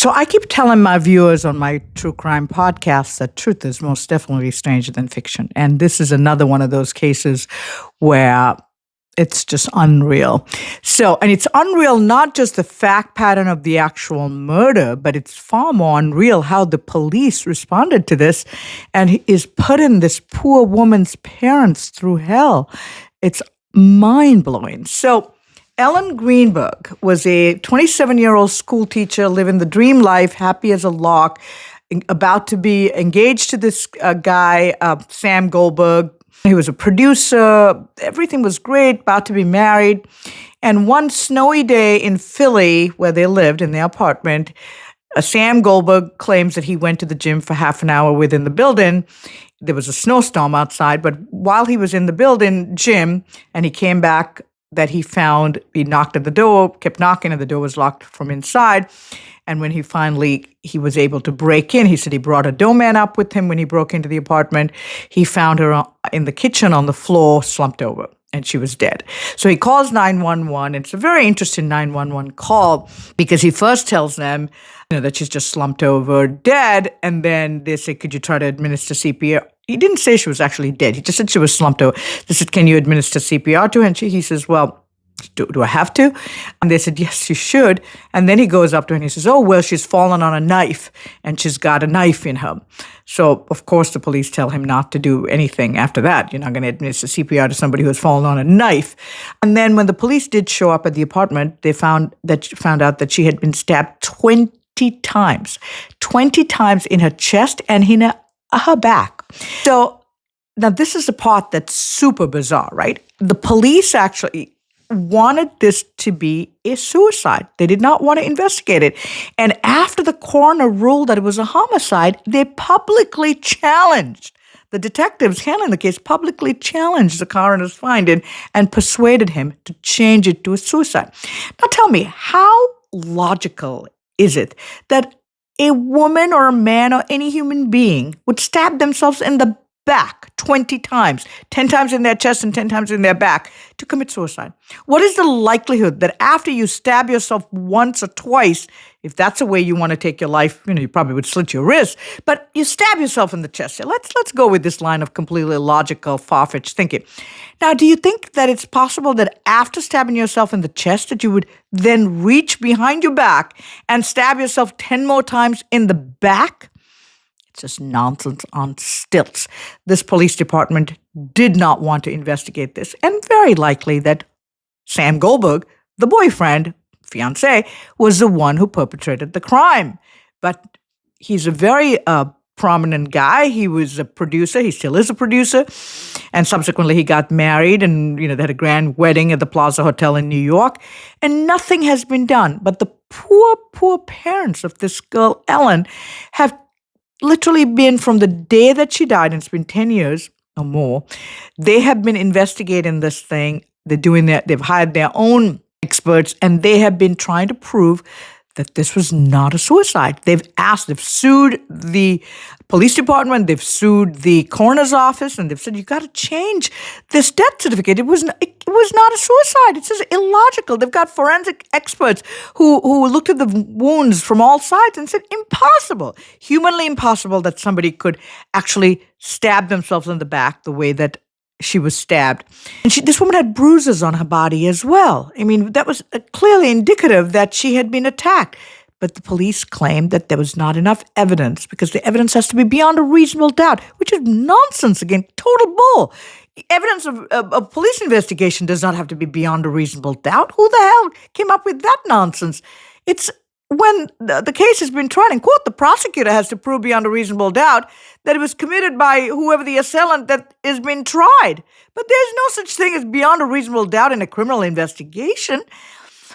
So I keep telling my viewers on my true crime podcast that truth is most definitely stranger than fiction. And this is another one of those cases where it's just unreal. So, and it's unreal, not just the fact pattern of the actual murder, but it's far more unreal how the police responded to this and is putting this poor woman's parents through hell. It's mind-blowing. So, Ellen Greenberg was a 27-year-old school teacher living the dream life, happy as a lark, about to be engaged to this guy, Sam Goldberg. He was a producer. Everything was great, about to be married. And one snowy day in Philly, where they lived in their apartment, Sam Goldberg claims that he went to the gym for half an hour within the building. There was a snowstorm outside, but while he was in the gym, and he came back, that he knocked at the door, kept knocking, and the door was locked from inside. And when he was able to break in, he said he brought a doorman up with him when he broke into the apartment. He found her in the kitchen on the floor, slumped over, and she was dead. So he calls 911. It's a very interesting 911 call because he first tells them, that she's just slumped over, dead, and then they say, could you try to administer CPR? He didn't say she was actually dead. He just said she was slumped over. They said, can you administer CPR to her? And he says, well, do I have to? And they said, yes, you should. And then he goes up to her and he says, oh, well, she's fallen on a knife and she's got a knife in her. So, of course, the police tell him not to do anything after that. You're not going to administer CPR to somebody who has fallen on a knife. And then when the police did show up at the apartment, they found out that she had been stabbed 20 times in her chest and in her back. So now this is the part that's super bizarre, right? The police actually wanted this to be a suicide. They did not want to investigate it. And after the coroner ruled that it was a homicide, they publicly challenged the detectives handling the case, publicly challenged the coroner's finding and persuaded him to change it to a suicide. Now tell me, how logical is it that a woman or a man or any human being would stab themselves in the back 20 times, 10 times in their chest and 10 times in their back to commit suicide? What is the likelihood that after you stab yourself once or twice, if that's the way you want to take your life, you probably would slit your wrist, but you stab yourself in the chest. So let's go with this line of completely illogical, far-fetched thinking. Now, do you think that it's possible that after stabbing yourself in the chest that you would then reach behind your back and stab yourself 10 more times in the back? It's just nonsense on stilts. This police department did not want to investigate this, and very likely that Sam Goldberg, the boyfriend, fiance, was the one who perpetrated the crime. But he's a very prominent guy. He was a producer. He still is a producer. And subsequently, he got married and, they had a grand wedding at the Plaza Hotel in New York. And nothing has been done. But the poor, poor parents of this girl, Ellen, have literally been, from the day that she died, and it's been 10 years or more, they have been investigating this thing. They've hired their own experts, and they have been trying to prove that this was not a suicide. They've sued the police department, they've sued the coroner's office, and they've said, you got to change this death certificate. It was not a suicide. It's just illogical. They've got forensic experts who looked at the wounds from all sides and said, impossible, humanly impossible that somebody could actually stab themselves in the back the way that she was stabbed. And this woman had bruises on her body as well. I mean, that was clearly indicative that she had been attacked. But the police claimed that there was not enough evidence because the evidence has to be beyond a reasonable doubt, which is nonsense again, total bull. Evidence of police investigation does not have to be beyond a reasonable doubt. Who the hell came up with that nonsense? It's when the case has been tried in court, the prosecutor has to prove beyond a reasonable doubt that it was committed by whoever the assailant that is being tried. But there's no such thing as beyond a reasonable doubt in a criminal investigation.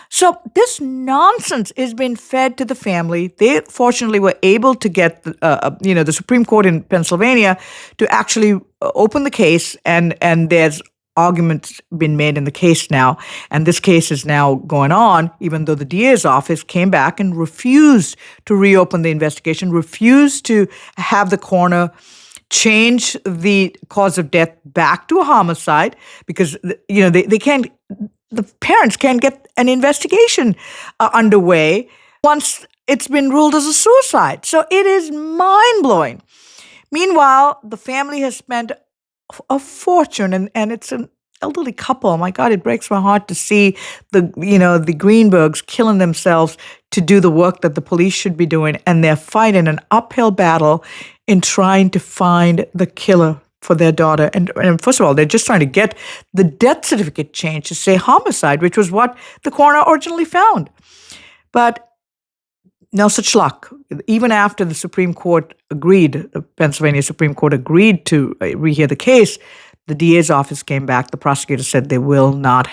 So this nonsense is being fed to the family. They fortunately were able to get the Supreme Court in Pennsylvania to actually open the case, and there's arguments been made in the case now. And this case is now going on, even though the DA's office came back and refused to reopen the investigation, refused to have the coroner change the cause of death back to a homicide because, they can't, the parents can't get an investigation underway once it's been ruled as a suicide. So it is mind-blowing. Meanwhile, the family has spent a fortune, and it's an elderly couple. My God, it breaks my heart to see the Greenbergs killing themselves to do the work that the police should be doing, and they're fighting an uphill battle in trying to find the killer for their daughter. And first of all, they're just trying to get the death certificate changed to say homicide, which was what the coroner originally found. But no such luck. Even after the Supreme Court agreed, the Pennsylvania Supreme Court agreed to rehear the case, the DA's office came back. The prosecutor said they will not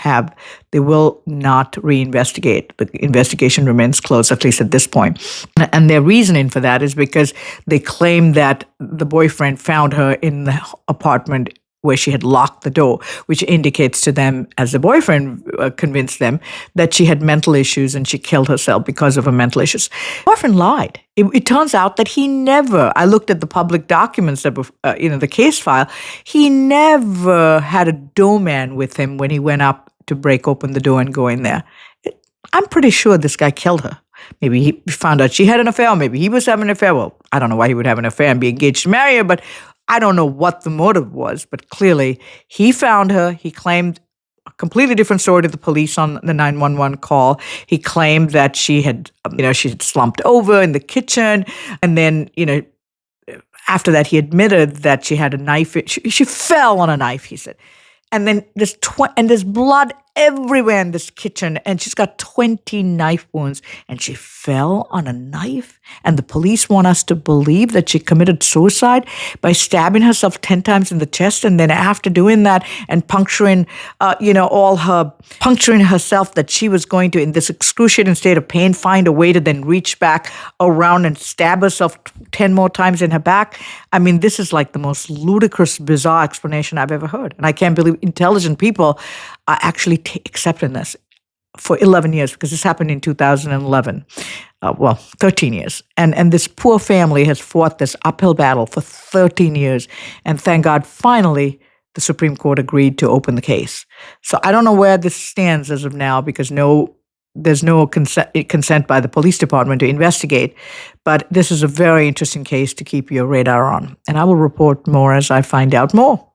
reinvestigate. The investigation remains closed, at least at this point. And their reasoning for that is because they claim that the boyfriend found her in the apartment where she had locked the door, which indicates to them, as the boyfriend convinced them, that she had mental issues and she killed herself because of her mental issues. The boyfriend lied. It turns out that he never, I looked at the public documents that were, the case file, he never had a doorman with him when he went up to break open the door and go in there. I'm pretty sure this guy killed her. Maybe he found out she had an affair, maybe he was having an affair. Well, I don't know why he would have an affair and be engaged to marry her, but I don't know what the motive was, but clearly he found her. He claimed a completely different story to the police on the 911 call. He claimed that she had slumped over in the kitchen. And then, after that, he admitted that she had a knife. She fell on a knife, he said. And then there's blood everywhere in this kitchen, and she's got 20 knife wounds, and she fell on a knife. And the police want us to believe that she committed suicide by stabbing herself 10 times in the chest, and then after doing that and puncturing herself, that she was going to, in this excruciating state of pain, find a way to then reach back around and stab herself 10 more times in her back. I mean, this is like the most ludicrous, bizarre explanation I've ever heard. And I can't believe intelligent people are actually accepting this for 11 years, because this happened in 2011. 13 years. And this poor family has fought this uphill battle for 13 years. And thank God, finally, the Supreme Court agreed to open the case. So I don't know where this stands as of now, because there's no consent by the police department to investigate. But this is a very interesting case to keep your radar on. And I will report more as I find out more.